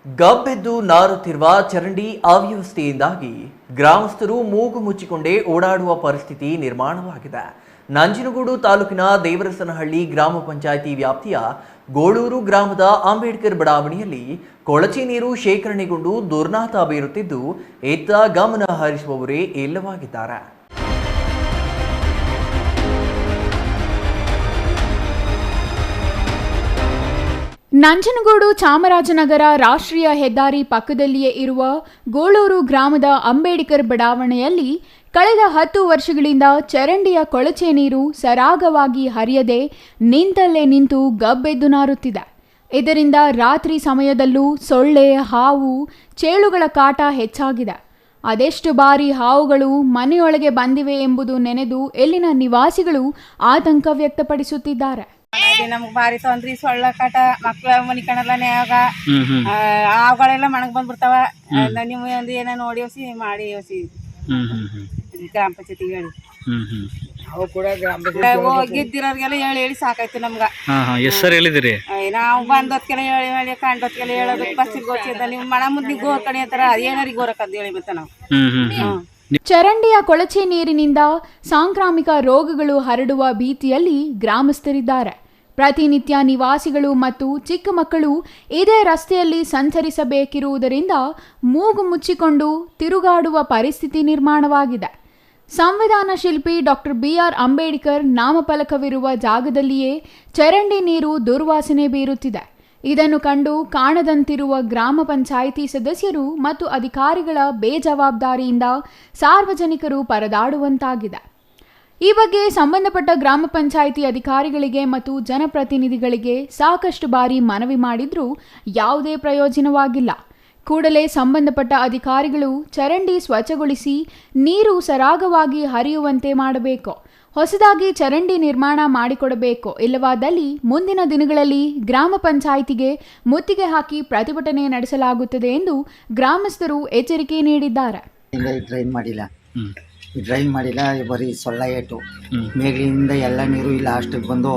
ಗಬ್ಬೆದ್ದು ನಾರುತ್ತಿರುವ ಚರಂಡಿ ಅವ್ಯವಸ್ಥೆಯಿಂದಾಗಿ ಗ್ರಾಮಸ್ಥರು ಮೂಗು ಮುಚ್ಚಿಕೊಂಡೇ ಓಡಾಡುವ ಪರಿಸ್ಥಿತಿ ನಿರ್ಮಾಣವಾಗಿದೆ. ನಂಜನಗೂಡು ತಾಲೂಕಿನ ದೇವರಸನಹಳ್ಳಿ ಗ್ರಾಮ ಪಂಚಾಯಿತಿ ವ್ಯಾಪ್ತಿಯ ಗೋಳೂರು ಗ್ರಾಮದ ಅಂಬೇಡ್ಕರ್ ಬಡಾವಣೆಯಲ್ಲಿ ಕೊಳಚೆ ನೀರು ಶೇಖರಣೆಗೊಂಡು ದುರ್ನಾತ ಬೀರುತ್ತಿದ್ದು, ಇತ್ತ ಗಮನ ಹರಿಸುವವರೇ ಇಲ್ಲವಾಗಿದ್ದಾರೆ. ನಂಜನಗೂಡು ಚಾಮರಾಜನಗರ ರಾಷ್ಟ್ರೀಯ ಹೆದ್ದಾರಿ ಪಕ್ಕದಲ್ಲಿಯೇ ಇರುವ ಗೋಳೂರು ಗ್ರಾಮದ ಅಂಬೇಡ್ಕರ್ ಬಡಾವಣೆಯಲ್ಲಿ ಕಳೆದ 10 ವರ್ಷಗಳಿಂದ ಚರಂಡಿಯ ಕೊಳಚೆ ನೀರು ಸರಾಗವಾಗಿ ಹರಿಯದೆ ನಿಂತಲ್ಲೇ ನಿಂತು ಗಬ್ಬೆದ್ದು ನಾರುತ್ತಿದೆ. ಇದರಿಂದ ರಾತ್ರಿ ಸಮಯದಲ್ಲೂ ಸೊಳ್ಳೆ, ಹಾವು, ಚೇಳುಗಳ ಕಾಟ ಹೆಚ್ಚಾಗಿದೆ. ಅದೆಷ್ಟು ಬಾರಿ ಹಾವುಗಳು ಮನೆಯೊಳಗೆ ಬಂದಿವೆ ಎಂಬುದು ನೆನೆದು ಇಲ್ಲಿನ ನಿವಾಸಿಗಳು ಆತಂಕ ವ್ಯಕ್ತಪಡಿಸುತ್ತಿದ್ದಾರೆ. ನಮ್ಗೆ ಭಾರಿ ತೊಂದ್ರಿ, ಸೊಳ್ಳ ಕಾಟ, ಮಕ್ಳ ಮನಿ ಕಣಲ್ಲ ನ್ಯಾಗ ಹಾವುಗಳೆಲ್ಲ ಮಣಗ್ ಬಂದ್ಬಿಡ್ತಾವ. ನೀವು ಒಂದು ಏನೋ ನೋಡಿ ಯೋಸಿ ಮಾಡಿ ಯೋಸಿ ಗ್ರಾಮ ಪಂಚಾಯತಿಗೆ ಹೇಳಿ ಹೋಗಿದ್ದಿರೋರ್ಗೆಲ್ಲ ಹೇಳಿ ಹೇಳಿ ಸಾಕಾಯ್ತು ನಮ್ಗ. ಹೇಳಿದಿರಿ ನಾವು ಬಂದೊತ್ಕೆಲ್ಲ ಹೇಳಿ ಹೇಳಿ ಕಂಡೊತ್ಕೆಲ್ಲ ಹೇಳೋದು ಬಸ್ಸಿಗೆ ಗೋಚಿದ್ದ ನೀವು ಮಣ ಮುಂದೆ ಗೋರ್ ಕಣಿ ಅಂತಾರ, ಅದೇನಾರಿಗೆ ಗೋರಕ್ಕಂತ ಹೇಳಿ ಮತ್ತೆ ನಾವು. ಚರಂಡಿಯ ಕೊಳಚೆ ನೀರಿನಿಂದ ಸಾಂಕ್ರಾಮಿಕ ರೋಗಗಳು ಹರಡುವ ಭೀತಿಯಲ್ಲಿ ಗ್ರಾಮಸ್ಥರಿದ್ದಾರೆ. ಪ್ರತಿನಿತ್ಯ ನಿವಾಸಿಗಳು ಮತ್ತು ಚಿಕ್ಕ ಮಕ್ಕಳು ಇದೇ ರಸ್ತೆಯಲ್ಲಿ ಸಂಚರಿಸಬೇಕಿರುವುದರಿಂದ ಮೂಗು ಮುಚ್ಚಿಕೊಂಡು ತಿರುಗಾಡುವ ಪರಿಸ್ಥಿತಿ ನಿರ್ಮಾಣವಾಗಿದೆ. ಸಂವಿಧಾನ ಶಿಲ್ಪಿ ಡಾಕ್ಟರ್ BR ಅಂಬೇಡ್ಕರ್ ನಾಮಫಲಕವಿರುವ ಜಾಗದಲ್ಲಿಯೇ ಚರಂಡಿ ನೀರು ದುರ್ವಾಸನೆ ಬೀರುತ್ತಿದೆ. ಇದನ್ನು ಕಂಡು ಕಾಣದಂತಿರುವ ಗ್ರಾಮ ಪಂಚಾಯಿತಿ ಸದಸ್ಯರು ಮತ್ತು ಅಧಿಕಾರಿಗಳ ಬೇಜವಾಬ್ದಾರಿಯಿಂದ ಸಾರ್ವಜನಿಕರು ಪರದಾಡುವಂತಾಗಿದೆ. ಈ ಬಗ್ಗೆ ಸಂಬಂಧಪಟ್ಟ ಗ್ರಾಮ ಪಂಚಾಯಿತಿ ಅಧಿಕಾರಿಗಳಿಗೆ ಮತ್ತು ಜನಪ್ರತಿನಿಧಿಗಳಿಗೆ ಸಾಕಷ್ಟು ಬಾರಿ ಮನವಿ ಮಾಡಿದ್ರೂ ಯಾವುದೇ ಪ್ರಯೋಜನವಾಗಿಲ್ಲ. ಕೂಡಲೇ ಸಂಬಂಧಪಟ್ಟ ಅಧಿಕಾರಿಗಳು ಚರಂಡಿ ಸ್ವಚ್ಛಗೊಳಿಸಿ ನೀರು ಸರಾಗವಾಗಿ ಹರಿಯುವಂತೆ ಮಾಡಬೇಕು. ಹೊಸದಾಗಿ ಚರಂಡಿ ನಿರ್ಮಾಣ ಮಾಡಿಕೊಡಬೇಕು. ಇಲ್ಲವಾದಲ್ಲಿ ಮುಂದಿನ ದಿನಗಳಲ್ಲಿ ಗ್ರಾಮ ಪಂಚಾಯಿತಿಗೆ ಮುತ್ತಿಗೆ ಹಾಕಿ ಪ್ರತಿಭಟನೆ ನಡೆಸಲಾಗುತ್ತದೆ ಎಂದು ಗ್ರಾಮಸ್ಥರು ಎಚ್ಚರಿಕೆ ನೀಡಿದ್ದಾರೆ. ಡ್ರೈನ್ ಮಾಡಿಲ್ಲ, ಬರೀ ಸೊಳ್ಳ ಏಟು ಮೇಲಿಂದ ಎಲ್ಲ ನೀರು ಇಲ್ಲ ಅಷ್ಟಿಗೆ ಬಂದು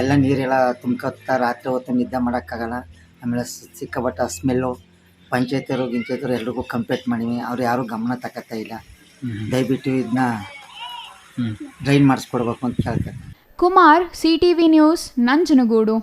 ಎಲ್ಲ ನೀರೆಲ್ಲ ತುಂಬ್ಕೊತಾ ರಾತ್ರಿ ಹೊತ್ತು ನಿದ್ದೆ ಮಾಡೋಕ್ಕಾಗಲ್ಲ. ಆಮೇಲೆ ಸಿಕ್ಕಾಪಟ್ಟ ಸ್ಮೆಲ್ಲು. ಪಂಚಾಯತಿಯವರು ಎಲ್ರಿಗೂ ಕಂಪ್ಲೇಂಟ್ ಮಾಡೀನಿ, ಅವ್ರು ಯಾರೂ ಗಮನ ತಗೋತಾ ಇಲ್ಲ. ದಯವಿಟ್ಟು ಇದನ್ನ ಡ್ರೈನ್ ಮಾಡಿಸ್ಕೊಡ್ಬೇಕು ಅಂತ ಕೇಳ್ತಾರೆ. Kumar, CTV news, Nanjangud.